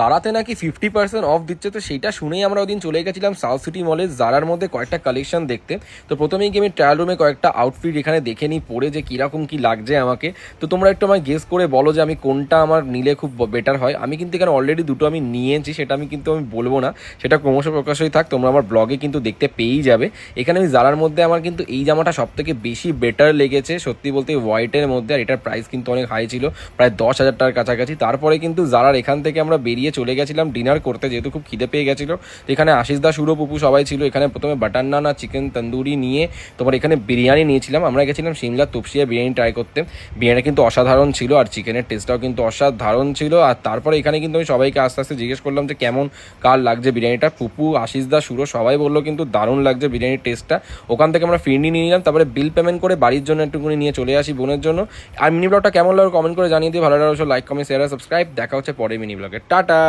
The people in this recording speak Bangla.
জারাতে নাকি 50% অফ দিচ্ছে, তো সেইটা শুনেই আমরা ওদিন চলে গেছিলাম সাউথ সিটি মলে জারার মধ্যে কয়েকটা কালেকশন দেখতে। তো প্রথমেই গিয়ে আমি ট্রায়াল রুমে কয়েকটা আউটফিট এখানে দেখে নিই পরে যে কীরকম কী লাগছে আমাকে। তো তোমরা একটু আমায় গেস করে বলো যে আমি কোনটা আমার নিলে খুব বেটার হয়। আমি কিন্তু এখানে অলরেডি দুটো আমি নিয়েছি, সেটা আমি বলবো না, সেটা ক্রমশ প্রকাশই থাক, তোমরা আমার ব্লগে কিন্তু দেখতে পেয়েই যাবে। এখানে আমি জারার মধ্যে আমার কিন্তু এই জামাটা সব থেকে বেশি বেটার লেগেছে সত্যি বলতে, হোয়াইটের মধ্যে। আর এটার প্রাইস কিন্তু অনেক হাই ছিল, প্রায় 10,000 টাকার কাছাকাছি। তারপরে কিন্তু জারার এখান থেকে আমরা বেরিয়ে চলে গেছিলাম ডিনার করতে, যেহেতু খুব খিদে পেয়ে গেছিলো। তো এখানে আশিস দা, সুরো, পুপু সবাই ছিল। এখানে প্রথমে বাটার নান আর চিকেন তন্দুরি নিয়ে তোমার এখানে বিরিয়ানি নিয়েছিলাম। আমরা গেছিলাম সিমলা তপসিয়া বিরিয়ানি ট্রাই করতে। বিরিয়ানি কিন্তু অসাধারণ ছিল, আর চিকেনের টেস্টটাও কিন্তু অসাধারণ ছিল। আর তারপরে এখানে কিন্তু আমি সবাইকে আস্তে আস্তে জিজ্ঞেস করলাম যে কেমন কার লাগছে বিরিয়ানিটা। পুপু, আশিস দা, সুরো সবাই বললো কিন্তু দারুণ লাগছে বিরিয়ানির টেস্টটা। ওখান থেকে আমরা ফিরনি নিয়ে নিলাম, তারপরে বিল পেমেন্ট করে বাড়ির জন্য একটুকুনি নিয়ে চলে আসি বোনের জন্য। আর মিনি ব্লগটা কেমন লাগলো কমেন্ট করে জানিয়ে দিয়ে, ভালো লাগলো লাইক, কমেন্ট, শেয়ার আর সাবস্ক্রাইব। দেখা হচ্ছে পরে মিনি ব্লগে। টাটা।